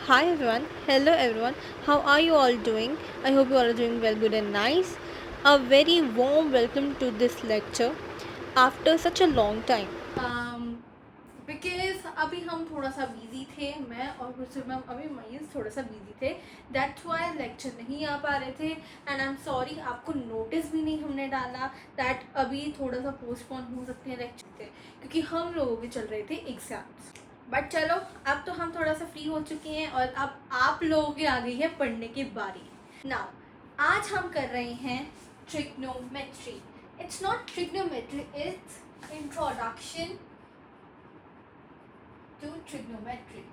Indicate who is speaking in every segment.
Speaker 1: Hi everyone, hello everyone, how are you all doing? I hope you all are doing well, good, and nice. A very warm welcome to this lecture after such a long time. Because अभी हम थोड़ा सा busy थे, मैं और दूसरे ma'am अभी मयंक थोड़ा सा बिजी थे, दैट्स वाई लेक्चर नहीं आ पा रहे थे एंड आई एम सॉरी, आपको नोटिस भी नहीं हमने डाला दैट अभी थोड़ा सा पोस्टपोन हो सकते हैं लेक्चर थे क्योंकि हम लोगों के चल रहे थे एग्जाम्स। बट चलो, अब तो हम थोड़ा सा फ्री हो चुके हैं और अब आप लोगों के आ गई है पढ़ने की बारी। नाउ आज हम कर रहे हैं trigonometry. It's not trigonometry, it's introduction to trigonometry.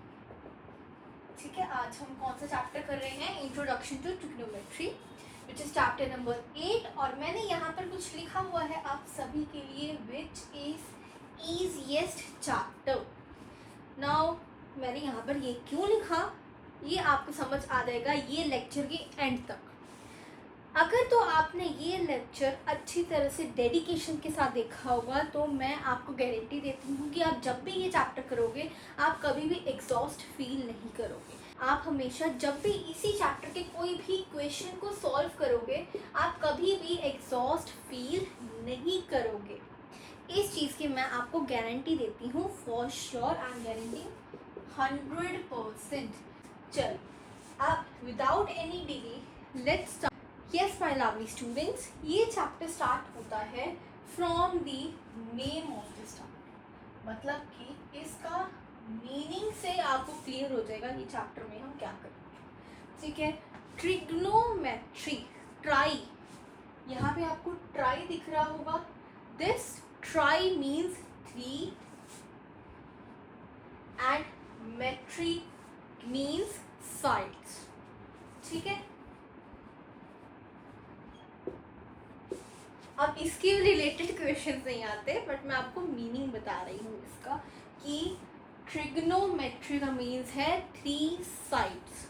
Speaker 1: ठीक है, आज हम कौन सा चैप्टर कर रहे हैं? Introduction to trigonometry, which is chapter number 8। और मैंने यहाँ पर कुछ लिखा हुआ है आप सभी के लिए, which is easiest chapter. Now मैंने यहाँ पर ये क्यों लिखा, ये आपको समझ आ जाएगा ये लेक्चर के एंड तक। अगर तो आपने ये लेक्चर अच्छी तरह से डेडिकेशन के साथ देखा होगा तो मैं आपको गारंटी देती हूँ कि आप जब भी ये चैप्टर करोगे आप कभी भी एग्जॉस्ट फील नहीं करोगे। आप हमेशा जब भी इसी चैप्टर के कोई भी क्वेश्चन को सॉल्व करोगे आप कभी भी एग्जॉस्ट फील नहीं करोगे। इस चीज़ की मैं आपको गारंटी देती हूँ, for sure I am guarantee 100%। चल अब without any delay let's start. Yes my lovely students, ये चैप्टर स्टार्ट होता है from the name of the chapter, मतलब कि इसका मीनिंग से आपको क्लियर हो जाएगा ये चैप्टर में हम क्या करेंगे। ठीक है, ट्रिग्नोमेट्री, ट्राई, यहाँ पे आपको ट्राई दिख रहा होगा। This tri means 3 and metry means sides. ठीक है, अब इसके रिलेटेड क्वेश्चन नहीं आते बट मैं आपको मीनिंग बता रही हूँ इसका कि ट्रिग्नोमेट्री का मीन्स है 3 साइड्स।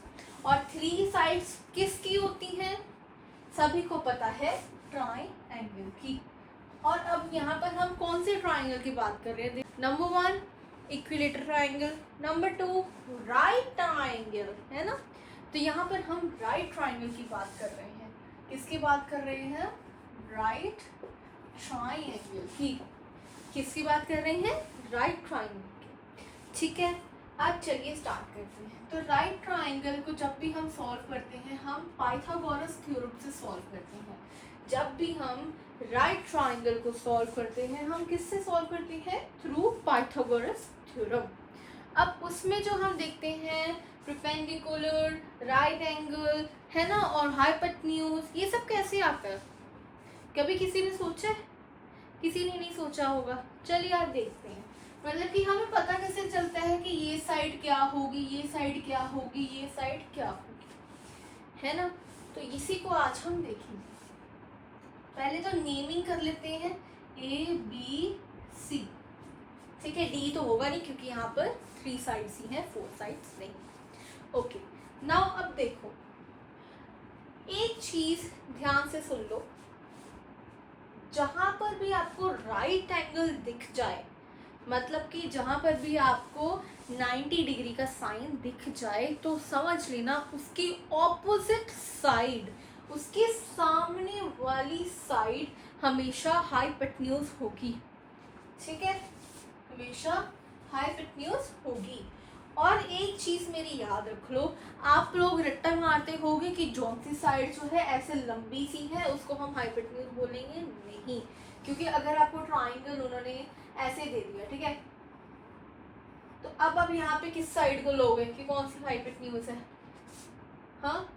Speaker 1: और 3 साइड्स किसकी होती हैं? सभी को पता है, ट्राइंगल की। और अब यहाँ पर हम कौन से ट्राइंगल की बात कर रहे हैं? Number 1 equilateral triangle, number 2 right triangle, है ना। तो यहाँ पर हम राइट ट्राइंगल की बात कर रहे हैं। किसकी बात कर रहे हैं? राइट ट्राइंगल की। किसकी बात कर रहे हैं? राइट ट्राइंगल की। ठीक है, अब चलिए स्टार्ट करते हैं। तो राइट ट्राइंगल को जब भी हम सॉल्व करते हैं हम पाइथागोरस थ्योरम से सॉल्व करते हैं। जब भी हम राइट ट्राइंगल को सॉल्व करते हैं हम किससे सॉल्व करते हैं? Through Pythagoras theorem. अब उसमें जो हम देखते हैं परपेंडिकुलर, राइट एंगल, है ना, और हाइपोटेन्यूज, ये सब कैसे आता है? कभी किसी ने सोचा है? किसी ने नहीं सोचा होगा। चलिए आप देखते हैं, मतलब कि हमें पता कैसे चलता है कि ये साइड क्या होगी, ये साइड क्या होगी, ये साइड क्या होगी, है ना। तो इसी को आज हम देखेंगे। पहले तो नेमिंग कर लेते हैं, ABC। ठीक है, D तो होगा नहीं क्योंकि यहाँ पर 3 साइड्स ही हैं, 4 साइड्स नहीं। ओके, नाउ अब देखो, एक चीज ध्यान से सुन लो, जहां पर भी आपको राइट एंगल दिख जाए, मतलब कि जहां पर भी आपको 90 डिग्री का साइन दिख जाए तो समझ लेना उसकी ऑपोजिट साइड, उसके सामने वाली साइड हमेशा हाइपोटेन्यूज होगी। ठीक है, हमेशा हाइपोटेन्यूज होगी। और एक चीज मेरी याद रख लो, आप लोग रट्टा मारते होगे कि जौन सी साइड जो है ऐसे लंबी सी है उसको हम हाइपोटेन्यूज बोलेंगे, नहीं, क्योंकि अगर आपको ट्राइंगल उन्होंने ऐसे दे दिया, ठीक है, तो अब यहाँ पे किस साइड को लोगे कि कौन सी हाइपोटेन्यूज है? हाँ,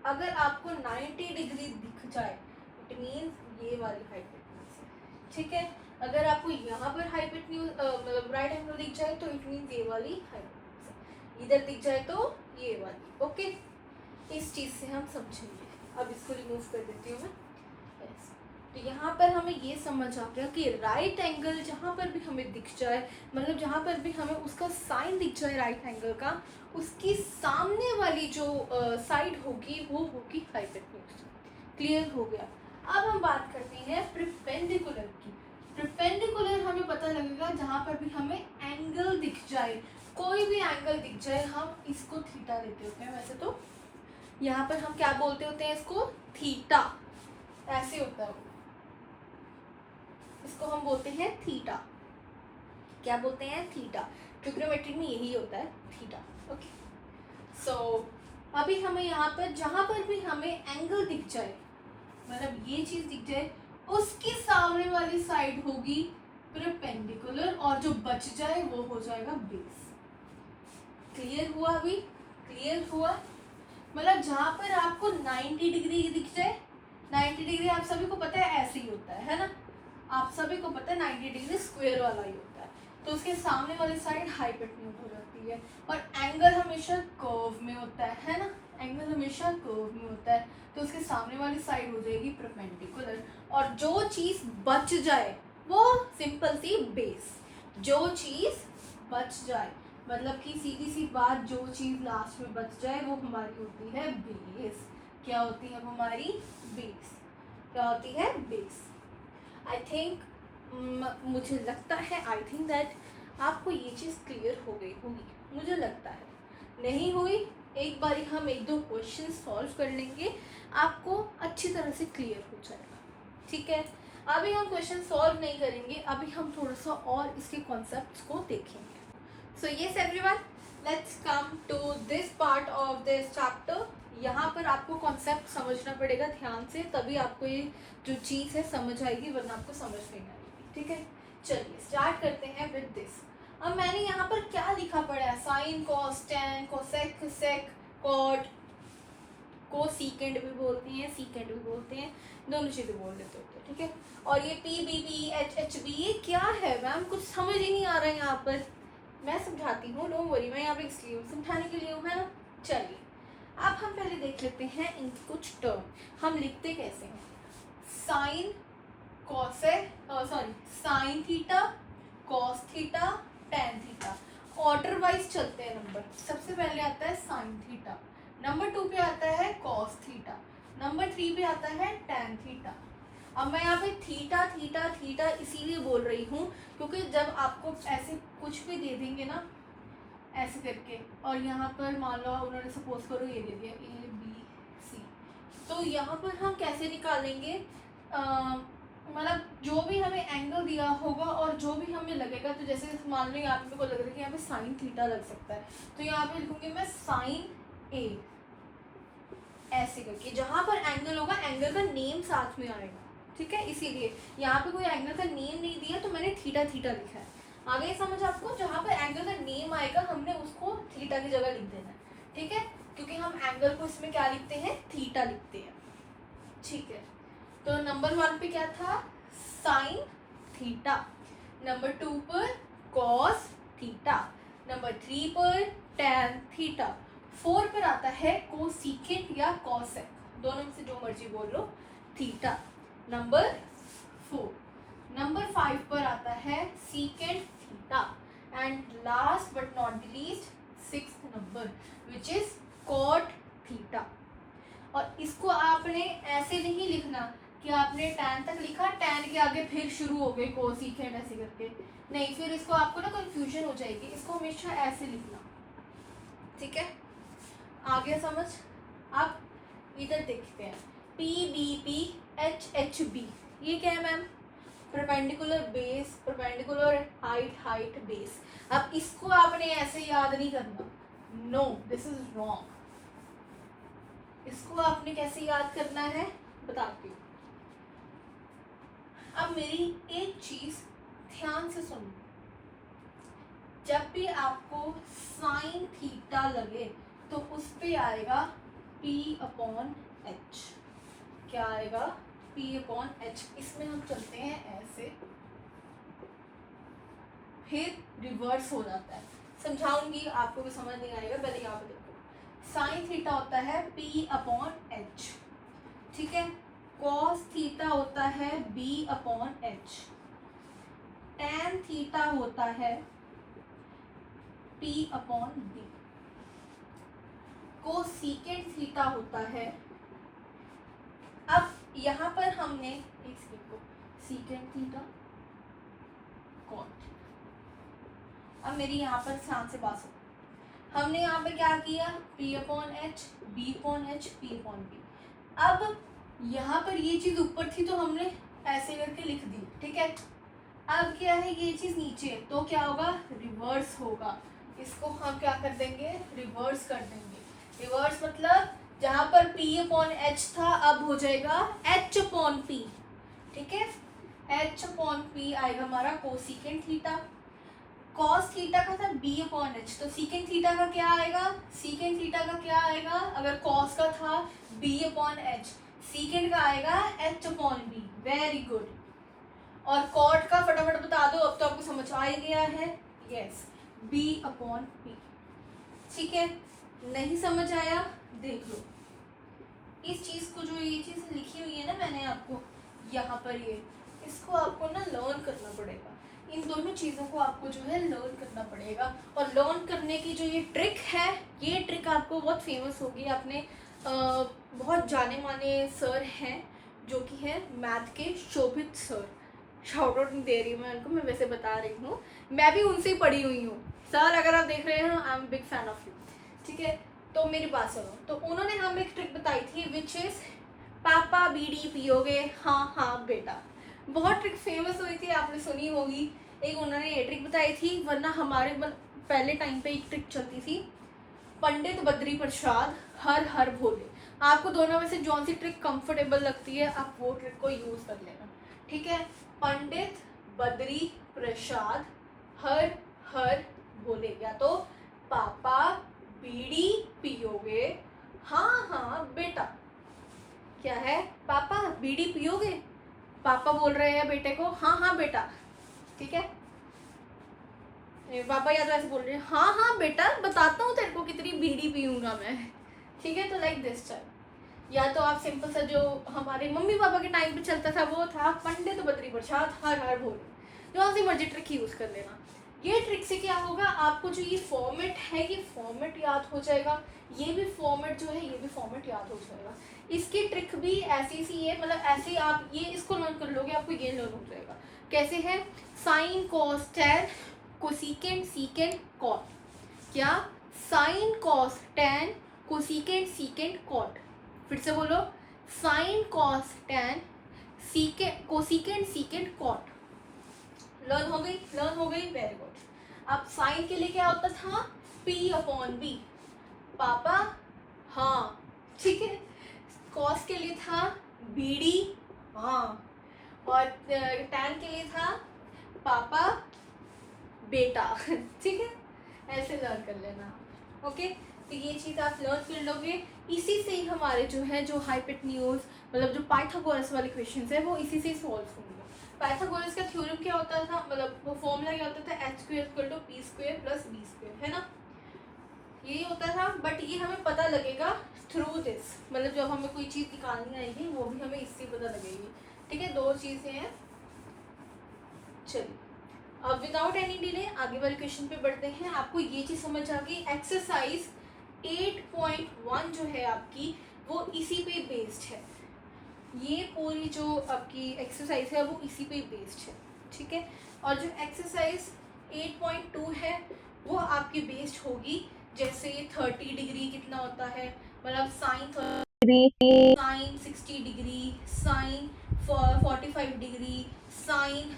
Speaker 1: अगर आपको 90 डिग्री दिख जाए इट मीन्स ये वाली हाइपोटेन्यूज है। ठीक है, अगर आपको यहाँ पर हाइपोटेन्यूज मतलब राइट एंगल दिख जाए तो इट मीन्स ये वाली हाइपोटेन्यूज, इधर दिख जाए तो ये वाली। ओके, इस चीज से हम समझेंगे। अब इसको रिमूव कर देती हूँ मैं। यस, तो यहाँ पर हमें ये समझ आ गया कि राइट एंगल जहाँ पर भी हमें दिख जाए, मतलब जहाँ पर भी हमें उसका साइन दिख जाए राइट एंगल का, उसकी सामने वाली जो साइड होगी वो होगी हाइपोटेन्यूज। क्लियर हो गया। अब हम बात करते हैं परपेंडिकुलर की। परपेंडिकुलर हमें पता लगेगा जहाँ पर भी हमें एंगल दिख जाए, कोई कोई भी एंगल दिख जाए हम इसको थीटा देते होते हैं। वैसे तो यहाँ पर हम क्या बोलते होते हैं इसको, थीटा, ऐसे होता है वो, इसको हम बोलते हैं थीटा। क्या बोलते हैं, थीटा। ट्रिग्नोमेट्री में यही होता है, थीटा। ओके, सो अभी हमें यहाँ पर जहाँ पर भी हमें एंगल दिख जाए, मतलब ये चीज दिख जाए, उसकी सामने वाली साइड होगी परपेंडिकुलर और जो बच जाए वो हो जाएगा बेस। क्लियर हुआ? अभी क्लियर हुआ? मतलब जहाँ पर आपको 90 डिग्री दिख जाए, 90 डिग्री आप सभी को पता है ऐसे ही होता है ना, आप सभी को पता है 90 डिग्री स्क्वायर वाला ही होता है, तो उसके सामने वाली साइड हाइपोटेन्यूज हो जाती है। और एंगल हमेशा कर्व में होता है ना, एंगल हमेशा कर्व में होता है, तो उसके सामने वाली साइड हो जाएगी परपेंडिकुलर, और जो चीज बच जाए वो सिंपल सी बेस। जो चीज बच जाए मतलब कि सीधी सी बात, जो चीज लास्ट में बच जाए वो हमारी होती है बेस। क्या होती है हमारी? बेस। क्या होती है? बेस। आई थिंक, मुझे लगता है, आई थिंक दैट आपको ये चीज़ क्लियर हो गई होगी, मुझे लगता है। नहीं हुई, एक बारी हम 1-2 क्वेश्चन सॉल्व कर लेंगे, आपको अच्छी तरह से क्लियर हो जाएगा। ठीक है, अभी हम क्वेश्चन सॉल्व नहीं करेंगे, अभी हम थोड़ा सा और इसके कॉन्सेप्ट्स को देखेंगे। So yes everyone, let's come to this part of this chapter. यहाँ पर आपको कॉन्सेप्ट समझना पड़ेगा ध्यान से, तभी आपको ये जो चीज़ है समझ आएगी, वरना आपको समझ नहीं आएगी। ठीक है, चलिए स्टार्ट करते हैं विद दिस। अब मैंने यहाँ पर क्या लिखा पड़ा है, साइन, कॉस, टेन, कोसेक, सेक, कॉट, को सीकेंड भी बोलते हैं, सीकेंड भी बोलते हैं, दोनों चीज़ें बोल देते होते हैं। ठीक है, और ये P B B H H B ये क्या है मैम, कुछ समझ ही नहीं आ रहा है यहाँ पर। मैं समझाती हूँ, डोंट वरी, मैं यहाँ पे इसलिए हूँ, समझाने के लिए हूँ, है ना। चलिए अब हम पहले देख लेते हैं इनकी कुछ टर्म, हम लिखते कैसे हैं। Sign cosec, sorry, sine theta, cos theta, tan theta, order wise चलते हैं नंबर। सबसे पहले आता है साइन थीटा, नंबर 2 पे आता है कॉस थीटा, नंबर 3 पे आता है टेन थीटा। अब मैं यहाँ पे थीटा थीटा थीटा इसीलिए बोल रही हूँ क्योंकि जब आपको ऐसे कुछ भी दे देंगे ना, ऐसे करके, और यहाँ पर मान लो उन्होंने सपोज करो ये दे दिया ABC, तो यहाँ पर हम कैसे निकालेंगे, मतलब जो भी हमें एंगल दिया होगा और जो भी हमें लगेगा, तो जैसे मान लो यहाँ पे को लग रहा है कि यहाँ पे साइन थीटा लग सकता है, तो यहाँ पे लिखूंगी मैं साइन A, ऐसे करके। जहाँ पर एंगल होगा एंगल का नेम साथ में आएगा। ठीक है, इसीलिए यहाँ पे कोई एंगल का नेम नहीं दिया तो मैंने थीटा थीटा लिखा है। आगे समझ आपको, जहाँ पर एंगल का नेम आएगा हमने उसको थीटा की जगह लिख देना है। ठीक है, क्योंकि हम एंगल को इसमें क्या लिखते हैं, थीटा लिखते हैं। ठीक है, तो नंबर 1 पे क्या था, साइन थीटा, नंबर 2 पर कॉस थीटा, नंबर 3 पर टेन थीटा, 4 पर आता है कोसेकेंट या कॉसेक, दोनों में से जो मर्जी बोल लो, थीटा, नंबर 4। नंबर 5 पर आता है secant theta, and last but not the least 6th number which is cot theta. और इसको आपने ऐसे नहीं लिखना कि आपने tan तक लिखा, tan के आगे फिर शुरू हो गए कोसेकेंट ऐसे करके, नहीं, फिर इसको आपको ना कंफ्यूजन हो जाएगी, इसको हमेशा ऐसे लिखना। ठीक है, आ गया समझ। अब इधर देखते हैं, PBP HHB, ये क्या है ma'am, perpendicular base, perpendicular height, height base. अब इसको आपने ऐसे याद नहीं करना, नो, दिस इज रॉन्ग। इसको आपने कैसे याद करना है बताती हूँ। अब मेरी एक चीज ध्यान से सुनो, जब भी आपको साइन थीटा लगे तो उस पे आएगा P/H। क्या आएगा, P/H। इसमें हम चलते हैं ऐसे, फिर रिवर्स हो जाता है, समझाऊंगी, आपको भी समझ नहीं आएगा, पहले यहाँ पे देखो। साइन थीटा होता है P/H, ठीक है, कॉस थीटा होता है B/H, टेन थीटा होता है P/B, कोसेकेंट थीटा होता है। अब यहाँ पर हमने एक सेकंड को, सीकेंट थीटा, कॉट। अब मेरी यहाँ पर ध्यान से बात सुनो, हमने यहाँ पे क्या किया, P upon H, B upon H, P upon B. अब यहाँ पर ये चीज़ ऊपर थी तो हमने ऐसे करके लिख दी, ठीक है। अब क्या है, ये चीज़ नीचे है तो क्या होगा, रिवर्स होगा। इसको हम क्या कर देंगे, रिवर्स कर देंगे। रिवर्स मतलब जहाँ पर P अपॉन एच था अब हो जाएगा H अपॉन P, ठीक है। H अपॉन P आएगा हमारा कोसिकेंट थीटा। कॉस थीटा का था B अपॉन एच, तो सीकेंट थीटा का क्या आएगा, सीकेंट थीटा का क्या आएगा, अगर कॉस का था B अपॉन एच, सीकेंट का आएगा H upon B. Very good. और कॉट का फटाफट बता दो, अब तो आपको समझ आ ही गया है, यस, B अपॉन पी, ठीक है। नहीं समझ आया, देख लो इस चीज को, जो ये चीज लिखी हुई है ना मैंने आपको यहाँ पर, ये इसको आपको ना लर्न करना पड़ेगा। इन दोनों चीज़ों को आपको जो है लर्न करना पड़ेगा। और लर्न करने की जो ये ट्रिक है, ये ट्रिक आपको बहुत फेमस होगी। आपने बहुत जाने माने सर हैं जो कि है मैथ के शोभित सर, शाउट आउट नहीं दे रही मैं उनको, मैं वैसे बता रही हूँ, मैं भी उनसे ही पढ़ी हुई हूँ। सर अगर आप देख रहे हैं, I am big fan of you, ठीक है। तो मेरी बात सुनो, तो उन्होंने हमें एक ट्रिक बताई थी विच इज़ पापा बीड़ी पियोगे, हाँ हाँ बेटा। बहुत ट्रिक फेमस हुई थी, आपने सुनी होगी। एक उन्होंने ये ट्रिक बताई थी, वरना हमारे पहले टाइम पे एक ट्रिक चलती थी, पंडित बद्री प्रसाद हर हर भोले। आपको दोनों में से जौन सी ट्रिक कंफर्टेबल लगती है आप वो ट्रिक को यूज कर लेना, ठीक है। पंडित बद्री प्रसाद हर हर भोले, या तो पापा बीड़ी पियोगे, हाँ हाँ बेटा। क्या है, पापा बीड़ी पियोगे, पापा बोल रहे हैं बेटे को हाँ हाँ बेटा, ठीक है। पापा या तो ऐसे बोल रहे हैं हाँ हाँ बेटा बताता हूँ तेरे को कितनी बीड़ी पीऊंगा मैं, ठीक है। तो लाइक दिस टाइप। या तो आप सिंपल सा जो हमारे मम्मी पापा के टाइम पे चलता था वो था पंडित बद्री प्रसाद हर हर भोले, जो सी मर्जी ट्रिक यूज कर लेना। ये ट्रिक से क्या होगा, आपको जो ये फॉर्मेट है ये फॉर्मेट याद हो जाएगा, ये भी फॉर्मेट जो है ये भी फॉर्मेट याद हो जाएगा। इसकी ट्रिक भी ऐसी सी है, मतलब ऐसे आप ये इसको लर्न कर लोगे आपको ये लर्न हो जाएगा। कैसे है, sine cos tan cosecant secant cot. क्या, sine cos tan cosecant secant cot. फिर से बोलो, sine cos tan secant cosecant secant cot. Learn हो गई, लर्न हो गई, वेरी गुड। अब साइन के लिए क्या होता था, P अपॉन बी, पापा हाँ, ठीक है। कॉस के लिए था बीड़ी, हाँ। और टैन के लिए था पापा बेटा, ठीक है। ऐसे लर्न कर लेना, ओके। तो ये चीज़ आप लर्न कर लोगे। इसी से ही हमारे जो है जो हाइपोटेन्यूज, मतलब जो पाइथागोरस वाले क्वेश्चंस है वो इसी से ही सॉल्व होंगे। पाइथागोरस का थ्योरम क्या होता था, मतलब वो फॉर्मूला क्या होता था, H square equal to P square plus B square, है ना, यही होता था। बट ये हमें पता लगेगा थ्रू दिस, मतलब जब हमें कोई चीज़ निकालनी आएगी वो भी हमें इससे पता लगेगी, ठीक है। दो चीज़ें हैं। चलिए अब विदाउट एनी डिले आगे वाले क्वेश्चन पे बढ़ते हैं। आपको ये चीज़ समझ आ गई, एक्सरसाइज 8.1 जो है आपकी वो इसी पे बेस्ड है। ये पूरी जो आपकी एक्सरसाइज है वो इसी पे बेस्ड है, ठीक है। और जो एक्सरसाइज 8.2 है वो आपकी बेस्ड होगी, जैसे 30 डिग्री कितना होता है, मतलब sine degree, sine 60 degree, sine 45 degree, sine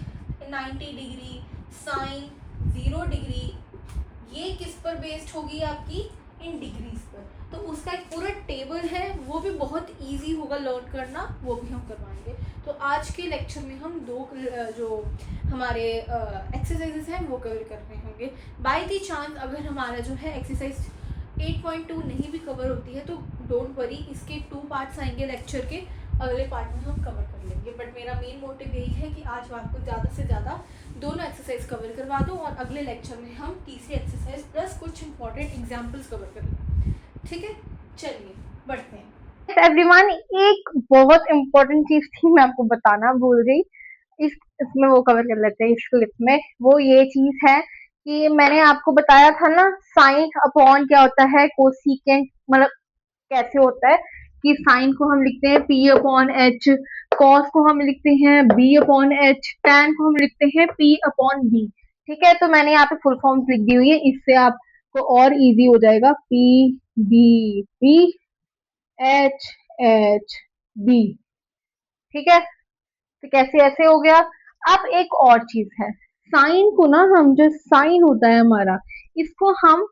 Speaker 1: 90 degree, sine 0 degree, ये किस पर बेस्ड होगी आपकी, इन डिग्रीज पर। तो उसका एक पूरा टेबल है, वो भी बहुत इजी होगा लर्न करना, वो भी हम करवाएंगे। तो आज के लेक्चर में हम दो जो हमारे एक्सरसाइजेस हैं वो कवर कर रहे होंगे। बाय द चांस अगर हमारा जो है एक्सरसाइज 8.2 नहीं भी कवर होती है तो डोंट वरी, इसके 2 पार्ट्स आएंगे लेक्चर के, अगले पार्ट में हम कवर कर लेंगे। बट मेरा मेन मोटिव यही है कि आज आपको ज़्यादा से ज़्यादा दोनों एक्सरसाइज कवर करवा दूँ और अगले लेक्चर में हम तीसरी एक्सरसाइज प्लस कुछ इंपॉर्टेंट एग्जाम्पल्स कवर कर लें, ठीक है। चलिए बढ़ते हैं।
Speaker 2: एवरीवन, एक बहुत इम्पोर्टेंट चीज थी मैं आपको बताना भूल गई। इसमें वो कवर कर लेते हैं इस क्लिप में। वो ये चीज है कि मैंने आपको बताया था ना, साइन अपॉन क्या होता है, कोसिकेंट मतलब कैसे होता है कि साइन को हम लिखते हैं P अपॉन एच, कॉस को हम लिखते हैं B अपॉन एच, टैन को हम लिखते हैं P अपॉन बी। ठीक है, तो मैंने यहाँ पे फुल फॉर्म लिख दी हुई है, इससे आप को और इजी हो जाएगा, P B P H H B. ठीक है, तो कैसे ऐसे हो गया। अब एक और चीज है, साइन को ना हम, जो साइन होता है हमारा, इसको हम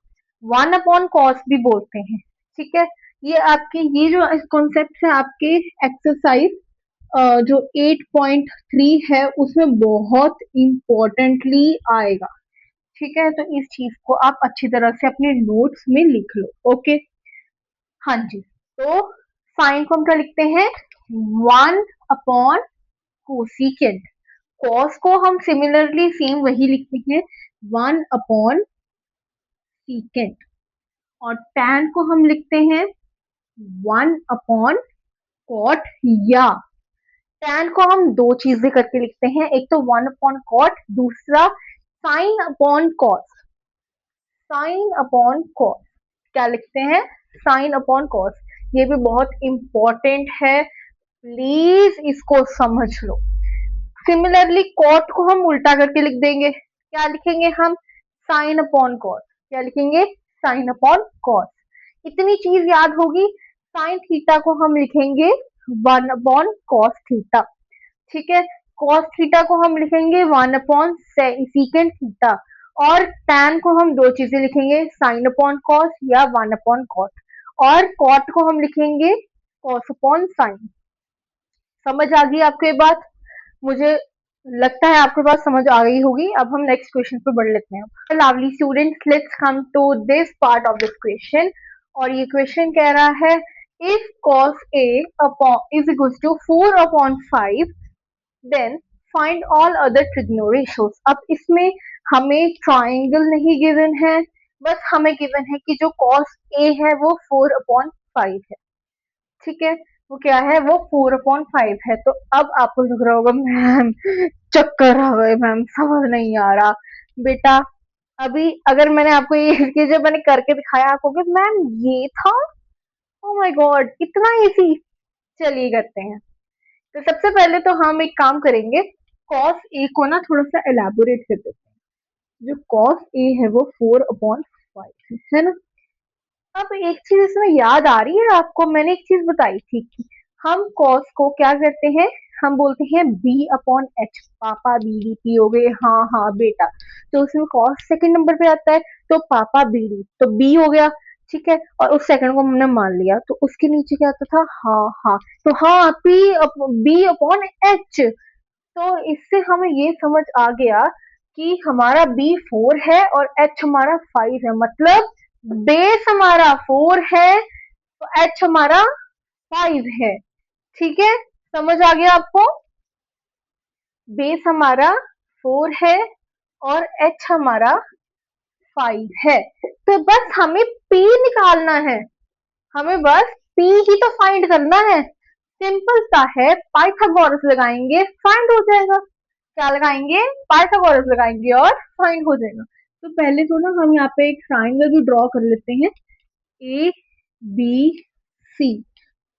Speaker 2: 1/cos भी बोलते हैं। ठीक है, ये आपके, ये जो कॉन्सेप्ट है आपके एक्सरसाइज जो 8.3 है उसमें बहुत इम्पोर्टेंटली आएगा। ठीक है, तो इस चीज को आप अच्छी तरह से अपने नोट्स में लिख लो। ओके, हाँ जी। तो साइन को हम क्या लिखते हैं, 1/कोसिकेंट। कॉस को हम सिमिलरली सेम वही लिखते हैं, 1/सीकेंट। और टैन को हम लिखते हैं 1/कॉट। या टैन को हम दो चीजें करके लिखते हैं, एक तो 1/कॉट, दूसरा sine upon cos. Sine upon cos क्या लिखते हैं, साइन अपॉन कॉस। ये भी बहुत इंपॉर्टेंट है, प्लीज इसको समझ लो। सिमिलरली कॉट को हम उल्टा करके लिख देंगे, क्या लिखेंगे हम, साइन अपॉन कॉस। क्या लिखेंगे, साइन अपॉन कॉस। इतनी चीज याद होगी। साइन थीटा को हम लिखेंगे 1/कॉस थीटा। ठीक है, कॉस थीटा को हम लिखेंगे 1/सीकेंट थीटा। और टैन को हम दो चीजें लिखेंगे, साइन अपॉन कॉस या 1/कॉट। और कॉट को हम लिखेंगे कॉस अपॉन साइन। समझ आ गई आपको ये बात, मुझे लगता है आपके पास समझ आ गई होगी। अब हम नेक्स्ट क्वेश्चन पे बढ़ लेते हैं। Lovely students, let's come to this part of this question. और ये क्वेश्चन कह रहा है, if cos a upon is equal to 4/5, then find all other trigno ratios. अब इसमें हमें ट्राइंगल नहीं गिवन है, बस हमें गिवन है कि जो cos a है वो 4/5 है। ठीक है, वो क्या है, वो 4/5 है। तो अब आपको लग रहा होगा, मैम चक्कर आ गए, मैम समझ नहीं आ रहा। बेटा, अभी अगर मैंने आपको ये जब मैंने करके दिखाया, आप कहोगे मैम ये था, ओ माय गॉड इतना इजी। चलिए करते हैं। तो सबसे पहले तो हम एक काम करेंगे, कॉस ए को ना थोड़ा सा एलैबोरेट कर देते हैं। जो कॉस ए है वो 4/5 है ना। अब एक चीज इसमें याद आ रही है आपको, मैंने एक चीज बताई थी कि हम कॉस को क्या करते हैं, हम बोलते हैं b/h। पापा बीडीपी हो गए, हाँ हाँ बेटा। तो उसमें कॉस सेकंड नंबर पे आता है, तो पापा बीडी तो b हो गया। ठीक है, और उस सेकंड को हमने मान लिया, तो उसके नीचे क्या आता था, हाँ हाँ, तो हाँ b/h। तो इससे हमें ये समझ आ गया कि हमारा बी 4 है और एच हमारा 5 है, मतलब बेस हमारा 4 है तो एच हमारा 5 है। ठीक है, समझ आ गया आपको, बेस हमारा 4 है और एच हमारा 5 है। तो बस हमें पी निकालना है, हमें बस पी ही तो फाइंड करना है। सिंपल सा है, पाइथागोरस लगाएंगे फाइंड हो जाएगा। क्या लगाएंगे, पाइथागोरस लगाएंगे और फाइंड हो जाएगा। तो पहले तो ना हम यहाँ पे एक ट्राइंगल भी ड्रॉ कर लेते हैं, ए बी सी।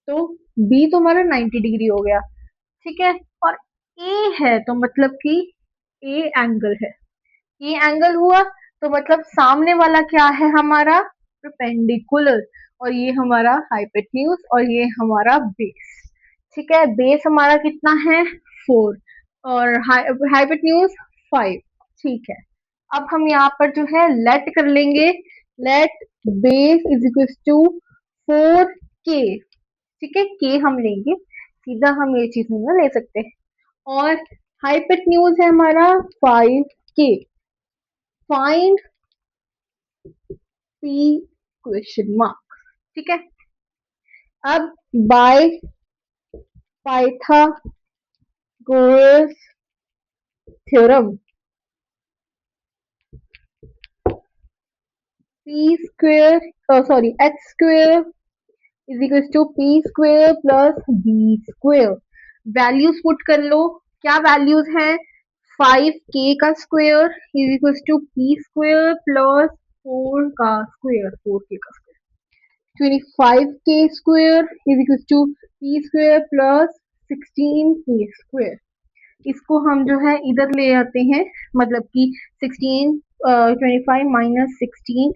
Speaker 2: तो बी तो हमारा 90 डिग्री हो गया। ठीक है, और ए है तो मतलब कि ए एंगल है, ये एंगल हुआ, तो मतलब सामने वाला क्या है हमारा, परपेंडिकुलर। और ये हमारा हाइपोटेन्यूज और ये हमारा बेस। ठीक है, बेस हमारा कितना है, 4, और हाइपोटेन्यूज 5। ठीक है, अब हम यहाँ पर जो है लेट कर लेंगे, let base is equal to 4k। ठीक है, के हम लेंगे, सीधा हम ये चीज नहीं ना ले सकते। और हाइपोटेन्यूज है हमारा 5k। Find P question mark. ठीक है, अब by Pythagoras theorem, P square, sorry H square is equal to P square plus B square. Values put कर लो, क्या वैल्यूज हैं, 5k का square is equal to P square plus 4 का square, 4k का square. 25k square is equals to p square plus 16k square। इसको हम जो है इधर ले आते हैं, मतलब कि 16 25 माइनस 16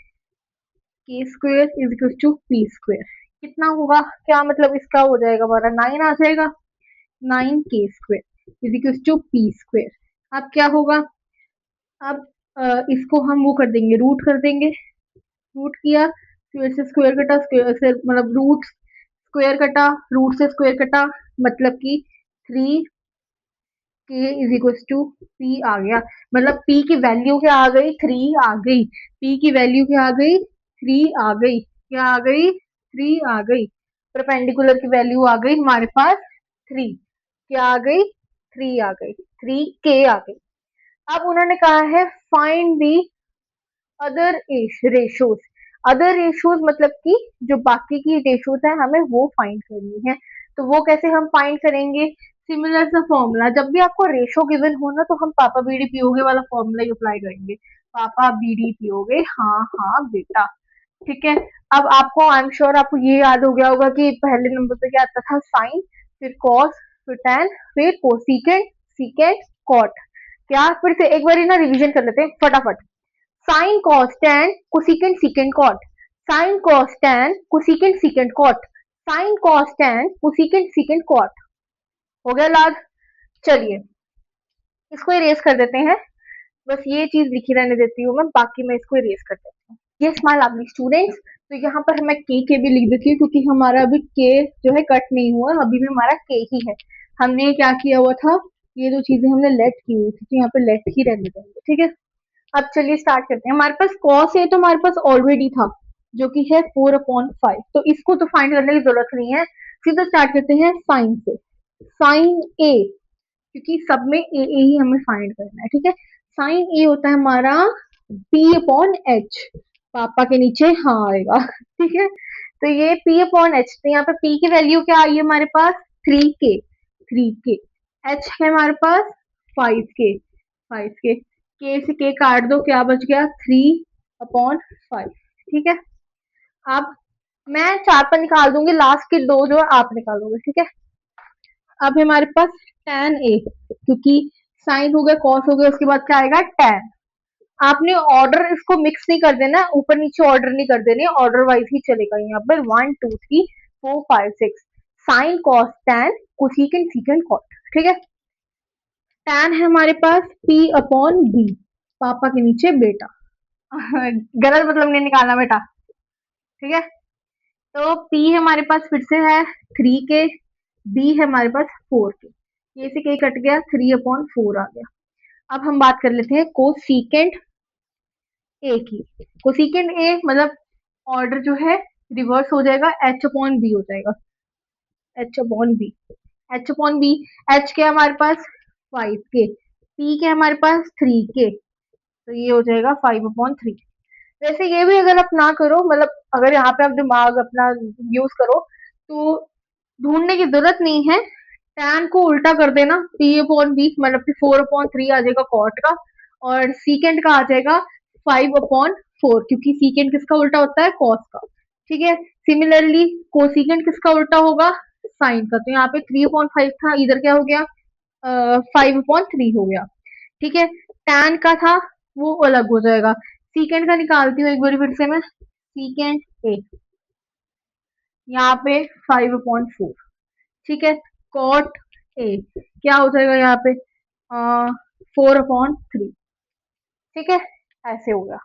Speaker 2: के square is equal to P square. कितना होगा, क्या मतलब इसका हो जाएगा हमारा 9 आ जाएगा। 9 के square is equal to P square. अब क्या होगा, अब इसको हम वो कर देंगे, रूट कर देंगे। रूट किया, फिर से स्क्वायर कटा, स्क्वायर से मतलब रूट स्क्वायर कटा, रूट से स्क्वायर कटा, मतलब कि 3 के इज इक्वल टू पी आ गया। मतलब पी की वैल्यू क्या आ गई, 3 आ गई। पी की वैल्यू क्या आ गई, 3 आ गई। क्या आ गई, 3 आ गई। परपेंडिकुलर की वैल्यू आ गई हमारे पास 3। क्या आ गई, 3 आ गई, 3 के आ गई। अब उन्होंने कहा है find the other ratios. Other ratios मतलब कि जो बाकी की रेशोज है हमें वो फाइंड करनी है। तो वो कैसे हम फाइंड करेंगे, सिमिलर सा फॉर्मूला। जब भी आपको रेशो गिवन हो ना तो हम पापा बीडी पियोगे वाला फॉर्मूला ही अप्लाई करेंगे। पापा बीडी पियोगे, हाँ हाँ बेटा, ठीक है। अब आपको आई एम श्योर आपको ये याद हो गया होगा कि पहले नंबर पे क्या आता था, साइन, फिर कॉस, फिर टेन, फिर कोसिकेंट, सीकेंट, कॉट। क्या, फिर से एक बार ना रिवीजन कर लेते हैं फटाफट। Sine cos tan cosecant secant cot, sine cos tan cosecant secant cot, sine cos tan cosecant secant cot. हो गया लाद। चलिए इसको इरेज कर देते हैं, बस ये चीज लिखी रहने देती हूँ मैं, बाकी मैं इसको इरेज कर देती हूँ। ये स्माइल लवली स्टूडेंट्स। तो यहाँ पर मैं के भी लिख देती हूँ क्योंकि हमारा अभी के जो है कट नहीं हुआ, अभी भी हमारा के ही है। हमने क्या किया हुआ था, ये दो चीजें हमने लेट की हुई थी, तो यहाँ पे लेट ही रहने देंगे, ठीक है। अब चलिए स्टार्ट करते हैं। हमारे पास कॉस ए तो हमारे पास ऑलरेडी था जो कि है 4/5, तो इसको तो फाइंड करने की जरूरत नहीं है। सीधा स्टार्ट करते हैं साइन से। साइन ए, क्योंकि सब में ए ही हमें फाइंड करना है, ठीक है। साइन ए होता है हमारा P/H, पापा के नीचे हाँ आएगा, ठीक है। तो ये P/H, तो यहाँ पे P की वैल्यू क्या आई है हमारे पास, 3K, 3K। H है हमारे पास 5K, 5K। K से K काट दो, क्या बच गया, 3/5, ठीक है। अब मैं 4 पर निकाल दूंगी, लास्ट के दो जो है आप निकालोगे, ठीक है। अब हमारे पास tan ए, क्योंकि साइन हो गया कॉस हो गया, उसके बाद क्या आएगा tan। आपने ऑर्डर इसको मिक्स नहीं कर देना, ऊपर नीचे ऑर्डर नहीं कर देने, ऑर्डर वाइज ही चलेगा यहाँ पर 1 2 3 4 5 6। Sine cos tan cosecant secant cot, ठीक है। tan है हमारे पास P/B, पापा के नीचे बेटा। गलत मतलब नहीं निकालना बेटा, ठीक है। तो P हमारे पास फिर से है 3K, B है हमारे पास 4K। ये से K कट गया, 3/4 आ गया। अब हम बात कर लेते हैं कोसिकेंट ए की। कोसिकेंट ए मतलब ऑर्डर जो है रिवर्स हो जाएगा, H/B हो जाएगा, H/B, H/B। H के हमारे पास 5K, P के हमारे पास 3K, तो ये हो जाएगा 5/3। वैसे ये भी अगर आप ना करो, मतलब अगर यहाँ पे आप दिमाग अपना यूज करो तो ढूंढने की जरूरत नहीं है। tan को उल्टा कर देना, P/B मतलब कि 4/3 आ जाएगा कॉट का, और सीकेंड का आ जाएगा 5/4, क्योंकि सीकेंड किसका उल्टा होता है, कॉस का, ठीक है। सिमिलरली कोसीकेंट किसका उल्टा होगा, साइन का। तो यहाँ पे 3/5 था, इधर क्या हो गया, 5/3 हो गया, ठीक है। tan का था वो अलग हो जाएगा। सीकेंड का निकालती हूँ एक बार फिर से मैं, सीकेंड ए यहाँ पे 5/4, ठीक है। कॉट ए क्या हो जाएगा यहाँ पे 4/3, ठीक है। ऐसे हो गया।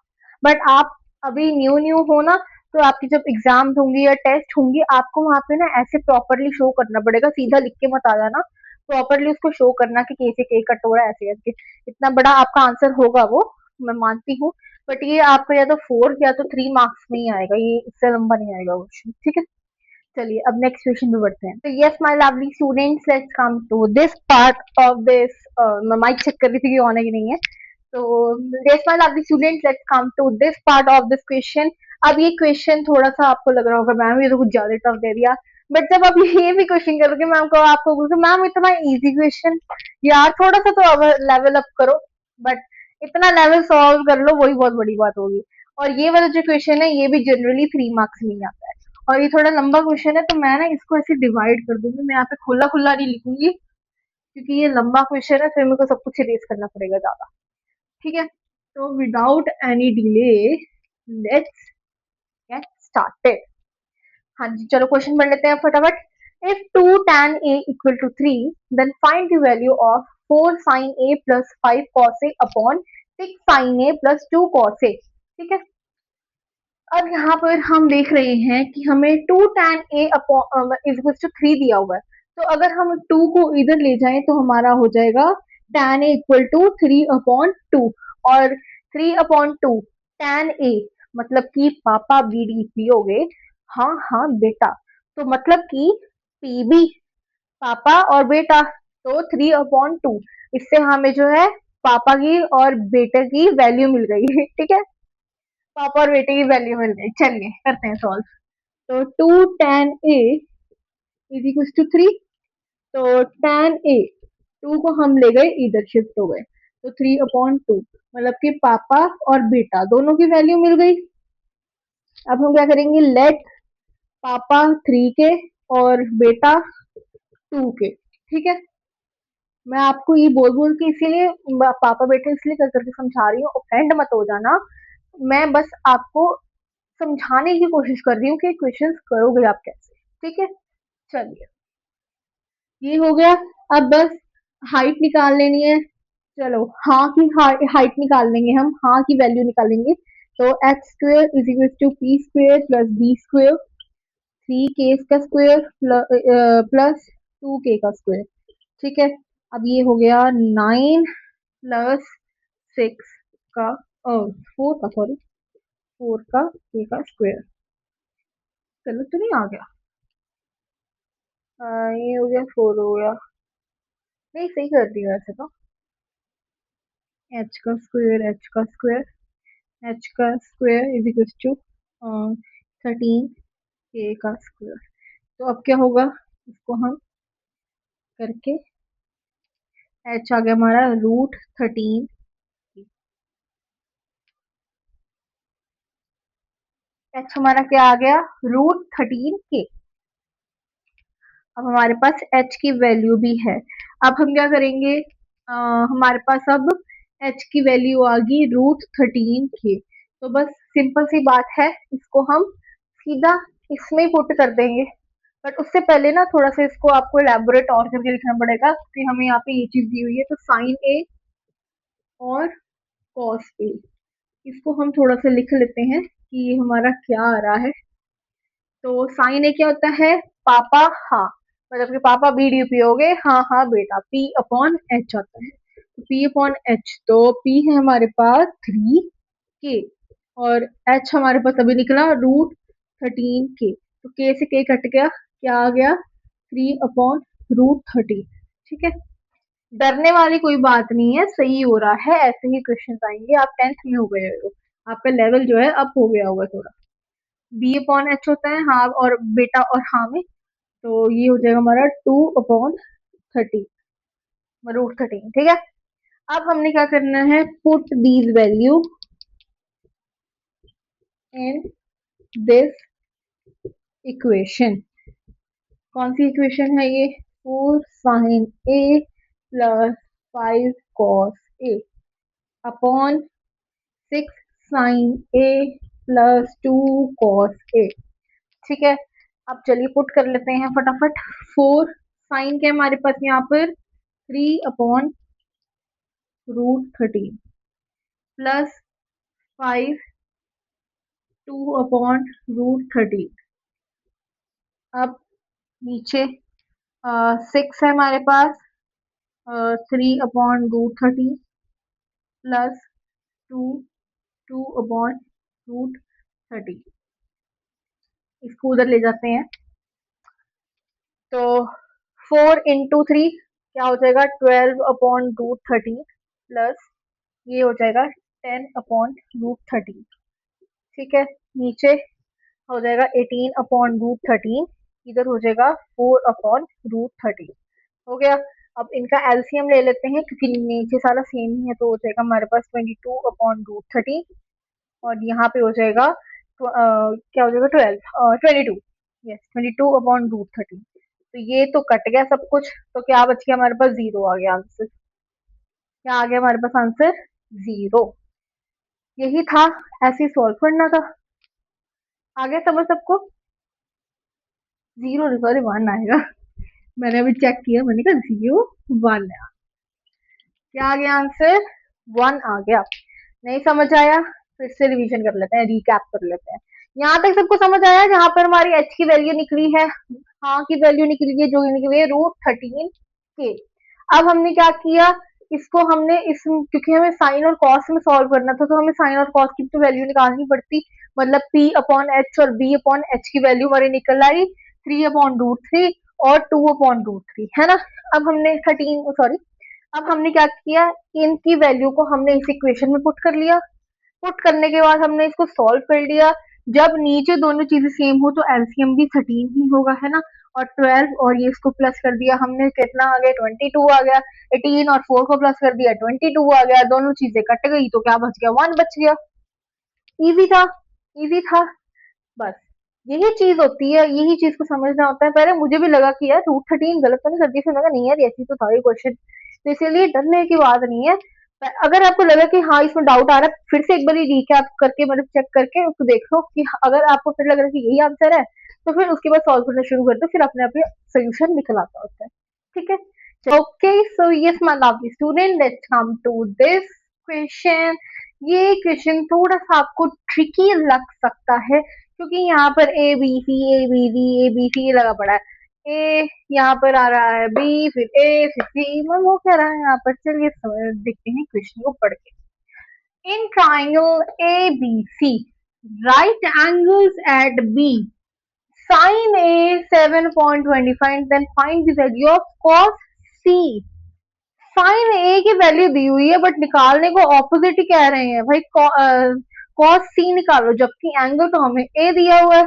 Speaker 2: बट आप अभी न्यू न्यू हो ना, तो आपकी जब एग्जाम होंगी या टेस्ट होंगी, आपको वहां पे ना ऐसे प्रॉपरली शो करना पड़ेगा, सीधा लिख के मत आ जाना। प्रॉपरली उसको शो करना कि कैसे के कट हो रहा है, ऐसे करके। इतना बड़ा आपका आंसर होगा वो, मैं मानती हूँ। बट ये आपका या तो 4 या तो 3 मार्क्स में ही आएगा, ये इससे लंबा नहीं आएगा क्वेश्चन, ठीक है। चलिए अब नेक्स्ट क्वेश्चन पे बढ़ते हैं। तो yes my lovely students, let's come to this part of this. मैं माइक चेक कर रही थी कि ऑन है कि नहीं है। तो yes my lovely students, let's come to this part of this question. अब ये क्वेश्चन थोड़ा सा आपको लग रहा होगा मैम ये तो कुछ ज्यादा टफ दे दिया, बट जब आप ये भी क्वेश्चन करोगे मैम को, आपको बोलोगे मैम इतना इजी क्वेश्चन, यार थोड़ा सा तो लेवल अप करो। बट इतना लेवल सॉल्व कर लो वही बहुत बड़ी बात होगी। और ये वाला जो क्वेश्चन है ये भी जनरली 3 मार्क्स में ही आता है, और ये थोड़ा लंबा क्वेश्चन है, तो मैं ना इसको ऐसे डिवाइड कर दूंगी, मैं यहाँ पे खुला खुला नहीं लिखूंगी क्योंकि ये लंबा क्वेश्चन है, फिर मेरे को सब कुछ इरेज करना पड़ेगा ज्यादा, ठीक है। तो without any delay let's started. हाँ जी, चलो क्वेश्चन पढ़ लेते हैं फटाफट। If 2 tan a equal to 3, then find the value of 4 sin a plus 5 cos a upon 6 sin a plus 2 cos a। ठीक है, अब यहाँ पर हम देख रहे हैं कि हमें 2 tan a इक्वल टू 3 दिया हुआ है। तो अगर हम 2 को इधर ले जाएं तो हमारा हो जाएगा tan a equal to 3 upon 2, और 3 अपॉन 2 tan a मतलब कि पापा बीडी पियोगे, हाँ हाँ बेटा, तो मतलब कि पीबी पापा और बेटा, तो 3 अपॉन 2, इससे हमें जो है पापा की और बेटे की वैल्यू मिल गई है। ठीक है, पापा और बेटे की वैल्यू मिल गई। चलिए करते हैं सॉल्व। तो 2 tan a is equal to 3, तो tan a 2 को हम ले गए इधर, शिफ्ट हो गए, तो 3 अपॉन 2 मतलब कि पापा और बेटा दोनों की वैल्यू मिल गई। अब हम क्या करेंगे, लेट पापा 3 के और बेटा 2 के। ठीक है, मैं आपको ये बोल बोल के इसीलिए पापा बेटे इसलिए कर करके समझा रही हूँ, ऑफेंड मत हो जाना। मैं बस आपको समझाने की कोशिश कर रही हूँ कि क्वेश्चंस करोगे आप कैसे। ठीक है, चलिए ये हो गया। अब बस हाइट निकाल लेनी है। चलो हाँ की हाइट निकाल लेंगे, हम हाँ की वैल्यू निकालेंगे। तो x square is equal to P square plus B square, 3 के का स्क्वेयर प्लस 2 के का स्क्वेयर। ठीक है, अब ये हो गया 9 प्लस 6 का 4 का, सॉरी 4 का के का स्क्वेयर। चलो तो नहीं आ गया, ये हो गया 4 हो गया, नहीं सही कर दिया वैसे तो। एच का स्क्वायर इज इक्वल टू 13 के का स्क्वायर। तो अब क्या होगा, इसको हम करके एच आ गया हमारा √13, एच हमारा क्या आ गया, √13 के। अब हमारे पास एच की वैल्यू भी है। अब हम क्या करेंगे, हमारे पास अब एच की वैल्यू आ गई √13 के। तो बस सिंपल सी बात है, इसको हम सीधा इसमें पुट कर देंगे। बट उससे पहले ना थोड़ा सा इसको आपको एलैबोरेट और करके लिखना पड़ेगा, क्योंकि हमें यहाँ पे ये चीज दी हुई है। तो साइन ए और कॉस ए, इसको हम थोड़ा सा लिख लेते हैं कि ये हमारा क्या आ रहा है। तो साइन ए क्या होता है, पापा हाँ, मतलब कि पापा बीडीपी हो गए, हाँ हाँ बेटा, पी अपॉन एच आता है। तो पी अपॉन एच, तो पी है हमारे पास 3 के, और एच हमारे पास अभी निकला √13 के। तो के से के कट गया, क्या आ गया, 3/√13। ठीक है, डरने वाली कोई बात नहीं है, सही हो रहा है, ऐसे ही क्वेश्चन आएंगे। आप 10th में हो गए हो, आपका लेवल जो है अप हो गया होगा थोड़ा। बी अपॉन एच होता है हाँ और बेटा और हाँ में, तो ये हो जाएगा हमारा 2/13 √13। ठीक है, अब हमने क्या करना है, put these value in this equation. कौन सी इक्वेशन है ये, 4 sin a plus 5 cos a upon 6 sin a plus 2 cos a। ठीक है, अब चलिए पुट कर लेते हैं फटाफट। 4 साइन के हमारे पास यहाँ पर 3/√13 प्लस 5 2/√13। अब नीचे 6 है हमारे पास, 3/√13 प्लस 2 2/√13। इसको उधर ले जाते हैं, तो 4 × 3 क्या हो जाएगा, 12/√13 प्लस ये हो जाएगा 10/√13। ठीक है, नीचे हो जाएगा 18/√13, इधर हो जाएगा 4/√13। हो गया। अब इनका एलसीएम ले लेते हैं, क्योंकि नीचे सारा सेम ही है, तो हो जाएगा हमारे पास 22/√13, और यहाँ पे हो जाएगा क्या हो जाएगा, 22, यस 22/√13। तो ये तो कट गया सब कुछ, तो क्या बच गया हमारे पास, जीरो आ गया आंसर। क्या आ गया हमारे पास आंसर, जीरो। यही था, ऐसे ही सॉल्व करना था। आ गया समझ सबको? 0 नहीं, सॉरी 1 आएगा। मैंने अभी चेक किया, मैंने कहा 0 1 है। क्या आ गया आंसर? 1 आ गया। नहीं समझ आया, फिर से रिवीजन कर लेते हैं, रिकैप कर लेते हैं। यहाँ तक सबको समझ आया जहाँ पर हमारी h की वैल्यू निकली है? हाँ की वैल्यू निकली है, जो निकली है √13 के। अब हमने क्या किया, इसको हमने इस, क्योंकि हमें साइन और कॉस में सॉल्व करना था, तो हमें साइन और कॉस की तो वैल्यू निकालनी पड़ती। मतलब p अपॉन एच और b अपॉन एच की वैल्यू हमारी निकल आई 3/√3 और 2/√3, है ना। अब हमने 13, सॉरी, अब हमने क्या किया, इनकी वैल्यू को हमने इस इक्वेशन में पुट कर लिया। पुट करने के बाद हमने इसको सॉल्व कर लिया। जब नीचे दोनों चीजें सेम हो तो एलसीएम भी 13 ही होगा, है ना। और 12 और ये इसको प्लस कर दिया हमने, कितना आ गया 22 आ गया। 18 और 4 को प्लस कर दिया 22 आ गया। दोनों चीजें कट गई तो क्या बच गया, 1 बच गया। इजी था, इजी था। बस यही चीज होती है, यही चीज को समझना होता है। पहले मुझे भी लगा कि यार √13 गलत तो नहीं कर दी, फिर लगा नहीं यार ऐसी तो था ये क्वेश्चन, तो इसीलिए डरने की बात नहीं है। अगर आपको लगा कि हाँ इसमें डाउट आ रहा है, फिर से एक बार रिकैप करके, मतलब चेक करके उसको देख लो कि अगर आपको फिर लग रहा है कि यही आंसर है, तो फिर उसके बाद सॉल्व करना शुरू कर दो, फिर अपने आप ही सोल्यूशन निकल आता होता है। ठीक है, okay, so yes my lovely student, let's come to this question. ये क्वेश्चन थोड़ा सा आपको ट्रिकी लग सकता है, क्योंकि यहाँ पर A B C A B D A B C लगा पड़ा है। ए यहाँ पर आ रहा है, बी फिर ए फिर सी, मैं वो कह रहा है यहाँ पर। चलिए देखते हैं क्वेश्चन को पढ़ के। In triangle A B C, right angles at B, sine A 7.25, then find the value of cos C. Sine A की वैल्यू दी हुई है, बट निकालने को ऑपोजिट ही कह रहे हैं भाई, कॉस सी निकालो, जबकि एंगल तो हमें ए दिया हुआ है।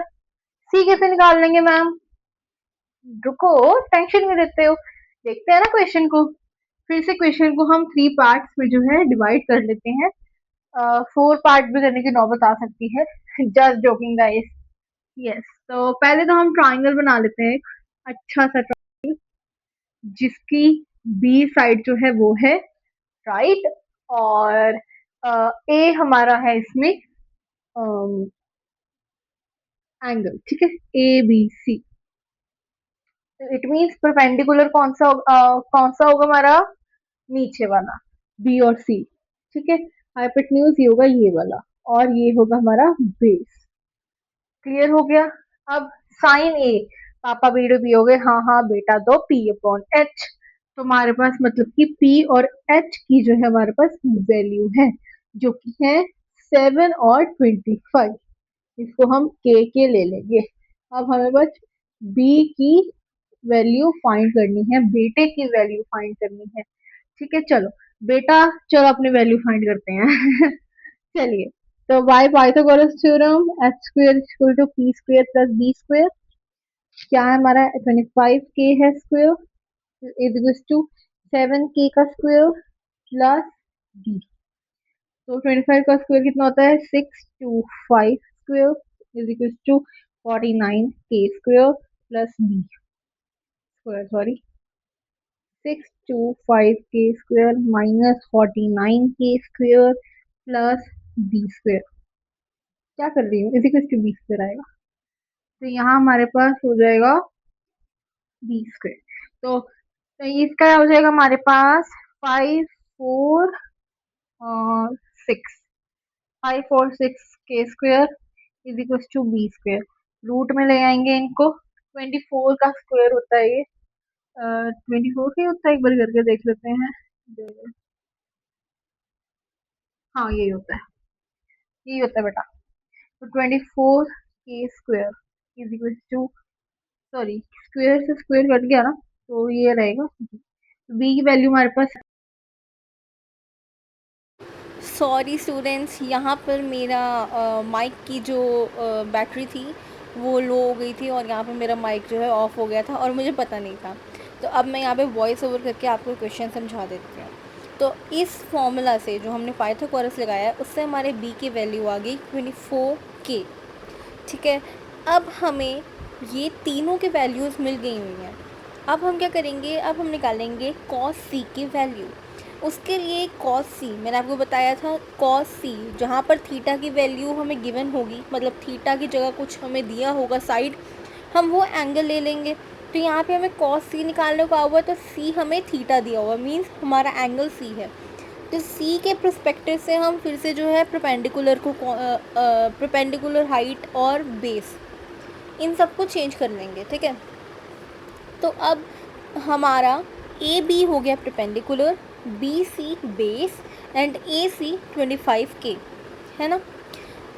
Speaker 2: सी कैसे निकाल लेंगे मैम? रुको, टेंशन में देते हो, देखते हैं ना क्वेश्चन को। फिर से क्वेश्चन को हम 3 पार्ट्स में जो है डिवाइड कर लेते हैं। 4 पार्ट भी करने की नौबत आ सकती है। Just joking guys. यस, तो पहले तो हम ट्राइंगल बना लेते हैं, अच्छा सा ट्राइंगल, जिसकी बी साइड जो है वो है राइट, और ए हमारा है इसमें एंगल। ठीक है, A B C, it means perpendicular कौन सा होगा हमारा, नीचे वाला, बी और सी। ठीक है, हाइपोटेन्यूज ये होगा ये वाला, और ये होगा हमारा बेस। क्लियर हो गया। अब साइन ए, पापा बेटे पी हो गए, हाँ हाँ बेटा, दो पी अपॉन एच। तो हमारे पास मतलब कि पी और एच की जो है हमारे पास वैल्यू है, जो कि है 7 और 25। इसको हम के ले लेंगे। अब हमें बस बी की वैल्यू फाइंड करनी है, बेटे की वैल्यू फाइंड करनी है। ठीक है, चलो बेटा, चलो अपनी वैल्यू फाइंड करते हैं। चलिए, तो by Pythagoras theorem H square equal to P square plus B square, क्या है हमारा 25 के है स्क्वायर इज इक्वल टू 7 के का स्क्वायर प्लस बी। तो 25 का स्क्वायर कितना होता है, 625 स्क्वायर इज इक्वल टू 49 के square plus B square, sorry 625 के स्क्वायर माइनस 49 के स्क्वायर प्लस बी स्क्वायर। क्या कर रही हूँ, इसी इक्वल टू बी स्क्वायर आएगा, तो यहाँ हमारे पास हो जाएगा बी स्क्वायर। तो इसका हो जाएगा हमारे पास 5 4 6, 5 4 6 के square is equal to B square. Root में ले आएंगे इनको, 24 का स्क्वायर होता है ये, 24 ही होता है, एक बार करके देख लेते हैं। हाँ यही होता है, यही होता है बेटा। तो 24 के square is equal to, sorry square से स्क्वायर कट गया ना, तो ये रहेगा बी की वैल्यू हमारे पास।
Speaker 1: सॉरी स्टूडेंट्स, यहाँ पर मेरा माइक की जो बैटरी थी वो लो हो गई थी, और यहाँ पर मेरा माइक जो है ऑफ़ हो गया था और मुझे पता नहीं था। तो अब मैं यहाँ पे वॉइस ओवर करके आपको क्वेश्चन समझा देती हूँ। तो इस फॉर्मूला से जो हमने पाइथागोरस लगाया है, उससे हमारे बी की वैल्यू आ गई 24 के। ठीक है, अब हमें ये तीनों के वैल्यूज़ मिल गई हुई हैं। अब हम क्या करेंगे, अब हम निकालेंगे कॉस सी की वैल्यू। उसके लिए कॉस सी, मैंने आपको बताया था कॉस सी, जहाँ पर थीटा की वैल्यू हमें गिवन होगी, मतलब थीटा की जगह कुछ हमें दिया होगा साइड, हम वो एंगल ले लेंगे। तो यहाँ पे हमें कॉस सी निकालने को हुआ, तो सी हमें थीटा दिया हुआ, मीन्स हमारा एंगल सी है। तो सी के पर्सपेक्टिव से हम फिर से जो है परपेंडिकुलर हाइट और बेस, इन सब को चेंज कर लेंगे, ठीक है। तो अब हमारा ए बी हो गया perpendicular, B C base and A C 25K, है ना।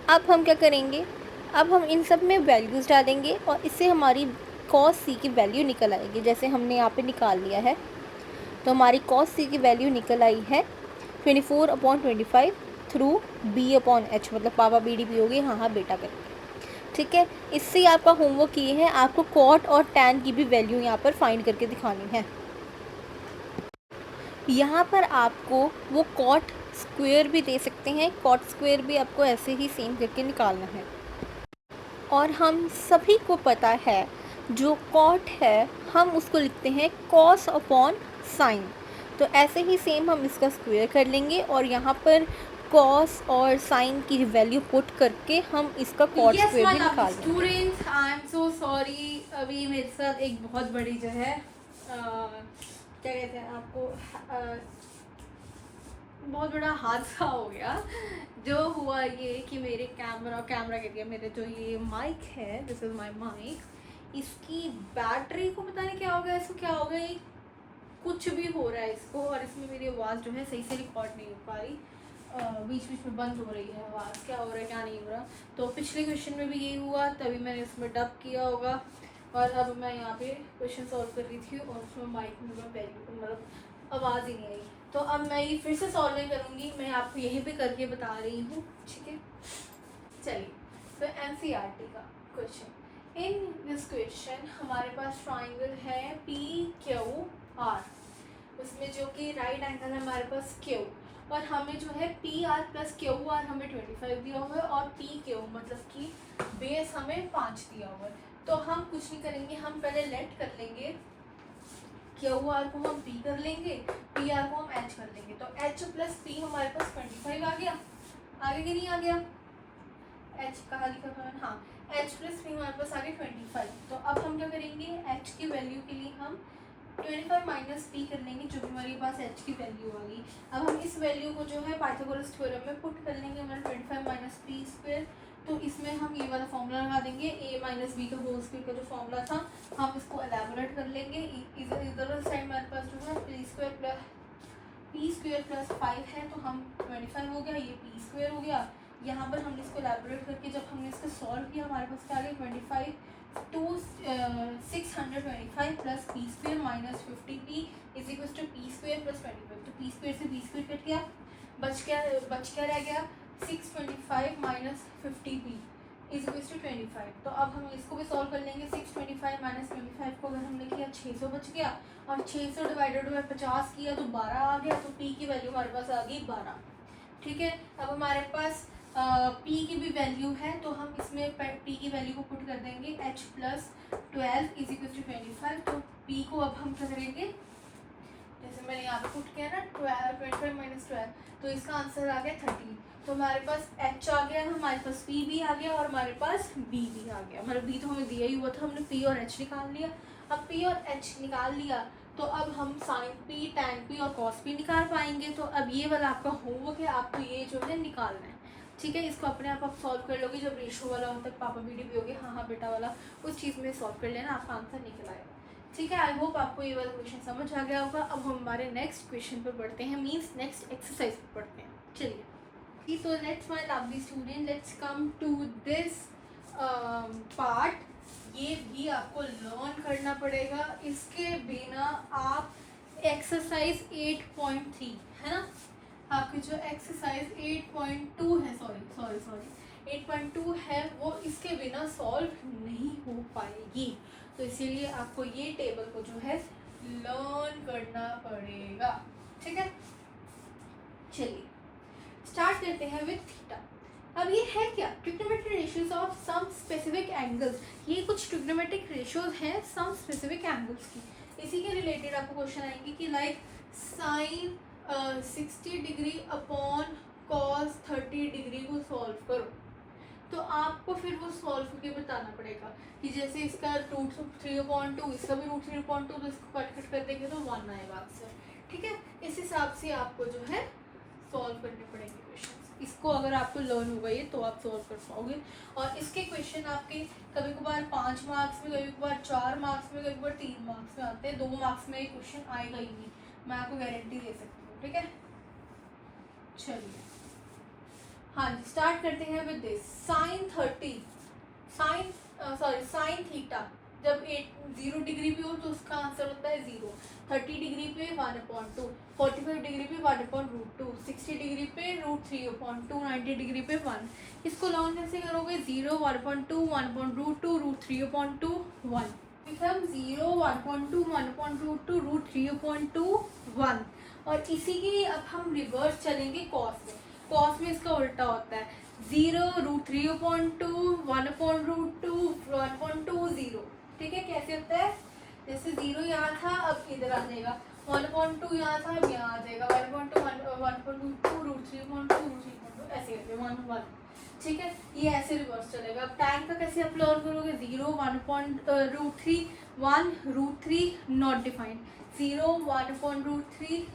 Speaker 1: अब हम क्या करेंगे, अब हम इन सब में वैल्यूज़ डालेंगे और इससे हमारी कॉस सी की वैल्यू निकल आएगी, जैसे हमने यहाँ पे निकाल लिया है। तो हमारी कॉस सी की वैल्यू निकल आई है 24/25 थ्रू B/H, मतलब पापा BDP हो गई, हाँ बेटा करके, ठीक है। इससे आपका होमवर्क ये है, आपको कॉट और टैन की भी वैल्यू यहाँ पर फाइंड करके दिखानी है। यहाँ पर आपको वो कॉट स्क्वायर भी दे सकते हैं, कॉट स्क्वायर भी आपको ऐसे ही सेम करके निकालना है। और हम सभी को पता है जो कॉट है हम उसको लिखते हैं कॉस अपॉन साइन, तो ऐसे ही सेम हम इसका स्क्वायर कर लेंगे और यहाँ पर कॉस और साइन की वैल्यू पुट करके हम इसका कॉट स्क्वायर भी निकाल लेंगे।
Speaker 3: Students, I am so sorry, अभी मेरे साथ एक बहुत बड़ी जो है क्या कहते हैं आपको बहुत बड़ा हादसा हो गया। जो हुआ ये कि मेरे कैमरा कह दिया, मेरे जो ये माइक है, दिस इज़ माय माइक, इसकी बैटरी को पता नहीं क्या हो गया, इसको क्या हो गया, ये कुछ भी हो रहा है इसको, और इसमें मेरी आवाज़ जो है सही से रिकॉर्ड नहीं हो पा रही, बीच बीच में बंद हो रही है आवाज़, क्या हो रहा है क्या नहीं हो रहा। तो पिछले क्वेश्चन में भी यही हुआ, तभी मैंने इसमें डब किया होगा, और अब मैं यहाँ पे क्वेश्चन सॉल्व कर रही थी और उसमें माइक में मतलब आवाज़ ही नहीं आई। तो अब मैं ये फिर से सॉल्व नहीं करूँगी, मैं आपको यहीं पे करके बता रही हूँ, ठीक है। चलिए, तो NCERT का क्वेश्चन, इन दिस क्वेश्चन हमारे पास ट्राइंगल है PQR, उसमें जो कि राइट एंगल है हमारे पास Q, और हमें जो है PR प्लस QR हमें 25 दिया हुआ है, और PQ मतलब कि बेस हमें 5 दिया हुआ है। तो हम कुछ नहीं करेंगे, हम पहले लेट कर लेंगे, QR को हम P कर लेंगे, PR को हम H कर लेंगे। तो H प्लस P हमारे पास 25 आ गया, आगे कि नहीं आ गया, H कहाँ लिखा था मैंने, हाँ, H प्लस P हमारे पास आ गया 25। तो अब हम क्या करेंगे, H की वैल्यू के लिए हम 25 माइनस P कर लेंगे, जो कि हमारे पास H की वैल्यू आ गई। अब हम इस वैल्यू को जो है पाइथागोरस थ्योरम में पुट कर लेंगे, हमारा 25 माइनस P स्क्वायर। तो इसमें हम ये वाला फॉर्मूला लगा देंगे, A माइनस B का होल स्क्वायर का जो फॉर्मूला था, हम इसको एलैबोरेट कर लेंगे। इधर साइड हमारे पास जो है P स्क्वायर प्लस 5 है, तो हम 25 हो गया, ये P स्क्वायर हो गया। यहाँ पर हमने इसको एलैबोरेट करके जब हमने इसको सॉल्व किया, हमारे पास क्या आ गया, 25 to 625 plus P square minus 50P is equal to P square plus 25। तो P स्क्वायर से P स्क्वायर कट गया, बच क्या रह गया, 625 minus 50P is equal to 25। तो अब हम इसको भी सॉल्व कर लेंगे, 625 माइनस 25 को अगर हमने किया 600 बच गया, और 600 डिवाइडेड बाई 50 किया तो 12 आ गया, तो P की वैल्यू हमारे पास आ गई 12, ठीक है। अब हमारे पास P की भी वैल्यू है, तो हम इसमें P की वैल्यू को पुट कर देंगे, H plus 12 is equal to 25। तो P को अब हम क्या करेंगे, जैसे मैंने यहाँ पे पुट किया ना 25 माइनस 12, तो इसका आंसर आ गया 30। तो हमारे पास H आ गया, हमारे पास P भी आ गया, और हमारे पास B भी आ गया। हमारा B तो हमें दिया ही हुआ था, हमने P और H निकाल लिया। अब P और H निकाल लिया, तो अब हम साइन P, टैन P और कॉस P निकाल पाएंगे। तो अब ये वाला आपका होमवर्क है, आपको ये जो है निकालना है, ठीक है। इसको अपने आप सॉल्व कर लोगे, जब रेशो वाला होता है पापा BDP होगी, हाँ हाँ बेटा वाला, उस चीज़ में सॉल्व कर लेना, आपका आंसर निकल आएगा, ठीक है। आई होप आपको ये वाला क्वेश्चन समझ आ गया होगा। अब हम हमारे नेक्स्ट क्वेश्चन पर बढ़ते हैं, मीन्स नेक्स्ट एक्सरसाइज पर बढ़ते हैं। चलिए, तो let's my lovely student, let's come to this part. ये भी आपको लर्न करना पड़ेगा, इसके बिना आप एक्सरसाइज 8.3 है ना, आपकी जो एक्सरसाइज 8.2 है, सॉरी 8.2 है, वो इसके बिना सॉल्व नहीं हो पाएगी। तो इसीलिए आपको ये टेबल को जो है लर्न करना पड़ेगा, ठीक है। चलिए स्टार्ट करते हैं विथ थीटा। अब ये है क्या, trigonometric ratios of some specific angles. ये कुछ ट्रिग्नोमेट्रिक रेशियोज हैं सम स्पेसिफिक एंगल्स की। इसी के रिलेटेड आपको क्वेश्चन आएंगे कि like sine 60 degree upon cos 30 degree को सॉल्व करो, तो आपको फिर वो सॉल्व करके बताना पड़ेगा कि जैसे इसका √3/2, इसका भी √3/2, तो इसको कट कर देंगे तो 1 आएगा आंसर। ठीक है, इस हिसाब से आपको जो है सॉल्व करने पड़ेंगे क्वेश्चन। इसको अगर आपको लर्न होगा ये तो आप सॉल्व कर पाओगे। और इसके क्वेश्चन आपके कभी कभार 5 मार्क्स में, कभी कभार 4 मार्क्स में, कभी कभार 3 मार्क्स में आते हैं। 2 मार्क्स में ये क्वेश्चन आएगा ही नहीं, मैं आपको गारंटी दे सकती हूँ। ठीक है, चलिए हाँ जी, स्टार्ट करते हैं विद दिस। साइन थीटा जब 0 डिग्री पे हो तो उसका आंसर होता है 0, 30 डिग्री पे 1/2, 45 डिग्री पे 1/√2, 60 डिग्री पे √3/2, 90 डिग्री पे 1। इसको लर्न कैसे करोगे? 0, 1/2, 1/√2, √3/2, 1 बिकम 0, 1/2, 1/√2, √3/2, 1। और इसी की अब हम रिवर्स चलेंगे कॉस में। कॉस में इसका उल्टा होता है 0, √3/2, 1/√2, 1/2, 0। ठीक है, कैसे होता है? जैसे 0 यहाँ था, अब इधर आ जाएगा, 1/2 यहाँ था, अब यहाँ आ जाएगा, 1/2, 1/2, √3/2, ऐसे करके 1, 1। ठीक है, ये ऐसे रिवर्स चलेगा। अब टैन का कैसे आप लर्न करोगे? 0, 1/√3, 1 √3 not defined, 0, 1/√3,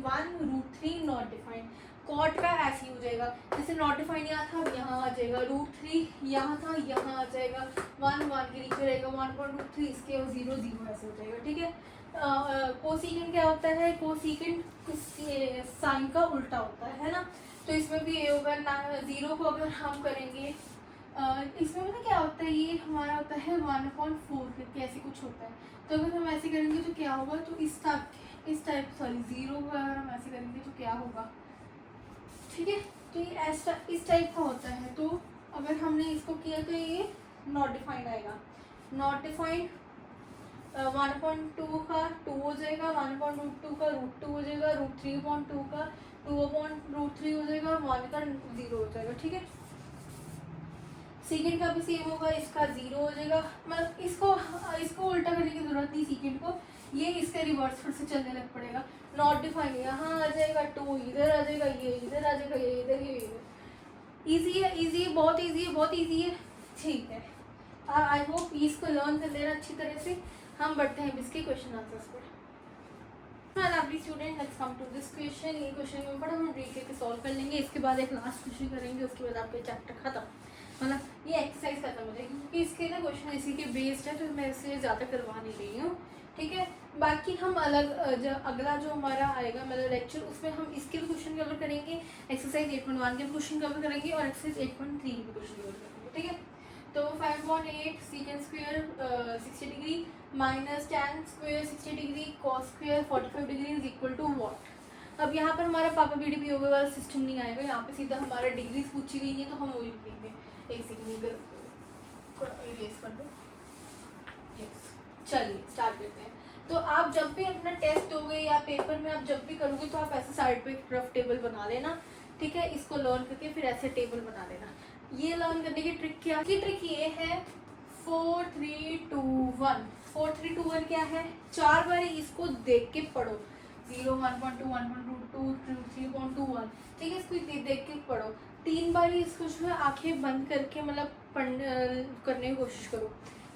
Speaker 3: 1 √3 not defined. Cot का ऐसे ही हो जाएगा, जैसे नॉट डिफाइंड यहाँ था, अब यहाँ आ जाएगा, √3 यहाँ था, यहाँ आ जाएगा, 1, 1 के नीचे रहेगा, 1/√3, इसके 0, 0 ऐसे हो जाएगा। ठीक है, कोसीकेंट क्या होता है? कोसीकेंट साइन का उल्टा होता है ना, तो इसमें भी ये होगा ना। 0 को अगर हम करेंगे, इसमें पता क्या होता है, ये हमारा होता है 1/4 करके ऐसे कुछ होता है। तो अगर हम ऐसे करेंगे तो क्या होगा? तो इस टाइप 0 को अगर हम ऐसे करेंगे तो क्या होगा? ठीक है, तो ये ऐसा इस टाइप का होता है। तो अगर हमने इसको किया तो ये नॉट डिफाइंड आएगा। नॉट डिफाइंड 1/2 का 2 हो जाएगा, 1/√2 का √2 हो जाएगा, √3/2 का 2/√3 हो जाएगा, 1 का 0 हो जाएगा। ठीक है, सेकेंड का भी सेम होगा, इसका 0 हो जाएगा। मतलब इसको उल्टा करने की जरूरत नहीं सेकेंड को, ये इसके रिवर्स फिर से चलने लग पड़ेगा। नॉट डिफाइंड यहाँ आ जाएगा, 2 इधर आ जाएगा, ये इधर आ जाएगा, ये इधर, ये इधर। ईजी है, ईजी है, बहुत ईजी है, बहुत ईजी है। ठीक है, आई होप इसको लर्न कर लेना अच्छी तरह से। हम बढ़ते हैं इसके क्वेश्चन आंसर्स पर। Lovely student, let's come to this question. ये क्वेश्चन में बड़ा हम ब्रेक करके सॉल्व कर लेंगे, इसके बाद एक लास्ट क्वेश्चन करेंगे, उसके बाद आपके चैप्टर खत्म, मतलब ये एक्सरसाइज खत्म हो जाएगी, क्योंकि इसके ना क्वेश्चन इसी के बेस्ड है, तो मैं इससे ज़्यादा करवा नहीं रही हूँ। ठीक है, बाकी हम अगला जो हमारा आएगा मतलब लेक्चर, उसमें हम इसके भी क्वेश्चन कवर करेंगे, एक्सरसाइज 8.1 के भी क्वेश्चन कवर करेंगे और एक्सरसाइज 8.3 के भी क्वेश्चन कवर करेंगे। ठीक है, तो 5/8 secant square 60 degree minus tan square 60 degree cos square 45 degree is equal to what? अब यहाँ पर हमारा पापा बीडीपी होगा वाला सिस्टम नहीं आएगा, यहाँ पे सीधा हमारा डिग्रीज पूछी गई है, तो हम वही लिखेंगे। एक सेकंड इरेज कर दो। यस, चलिए स्टार्ट करते हैं। तो आप जब भी अपना टेस्ट दोगे या पेपर में आप जब भी करोगे, तो आप ऐसे साइड पे एक रफ टेबल बना लेना। ठीक है, इसको लर्न करके फिर ऐसे टेबल बना लेना। ये लर्न करने की ट्रिक क्या की? ट्रिक ये है 4 3 2 1। 4 3 2 1 क्या है? 4 बार इसको देख के पढ़ो। 0 1.2 1.2 3.2 1। ठीक है, इसको देख के पढ़ो। 3 बार इसको जो है आंखें बंद करके मतलब करने की कोशिश करो।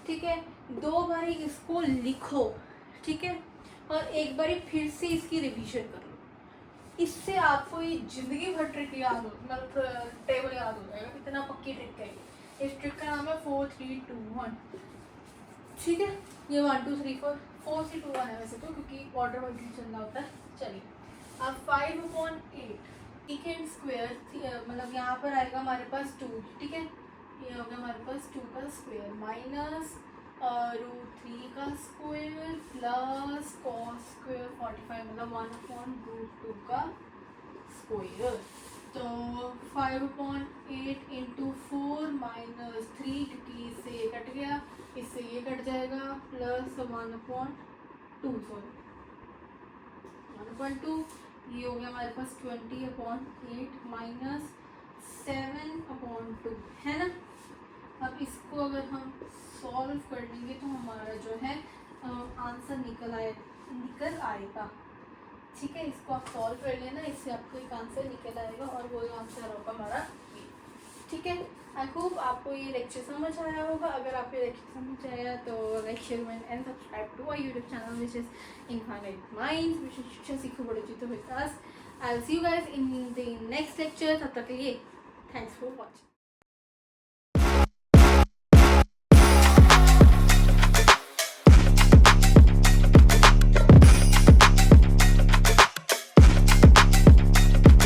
Speaker 3: ठीक है, 2 बार इसको लिखो। ठीक है, और एक बार फिर से इसकी रिवीजन कर लो। इससे आपको ये जिंदगी भर ट्रिक याद हो, मतलब टेबल याद हो जाएगा। इतना पक्की ट्रिक है ये। इस ट्रिक का नाम है 4 3 2 1। ठीक है, ये 1 2 3 4 4 3 2 1 है वैसे तो, क्योंकि ऑर्डर वाइज चलना होता है। चलिए, अब 5/8 secant स्क्वायर, मतलब यहाँ पर आएगा हमारे पास 2। ठीक है, ये होगा हमारे पास 2 का स्क्वायर माइनस √3 का स्क्वायर प्लस cos स्क्वायर 45, मतलब 1/√2 का स्क्वायर। तो 5/8 इंटू 4 माइनस 3, क्योंकि इससे ये कट गया, इससे ये कट जाएगा, प्लस 1/2 सॉरी 1/2। ये हो गया हमारे पास 20/8 माइनस 7/2, है ना। अब इसको अगर हम सॉल्व कर लेंगे तो हमारा जो है आंसर निकल आएगा। ठीक है, इसको आप सॉल्व कर लेना, इससे आपको एक आंसर निकल आएगा और वो आंसर होगा हमारा ये। ठीक है, आई होप आपको ये लेक्चर समझ आया होगा। अगर आपको ये लेक्चर समझ आया तो like share and subscribe to our YouTube channel which is infinite minds, which is शिक्षा सीखो बड़े जीतो with us. I will see you guys in the next lecture. तब तक के लिए थैंक्स फॉर वॉचिंग।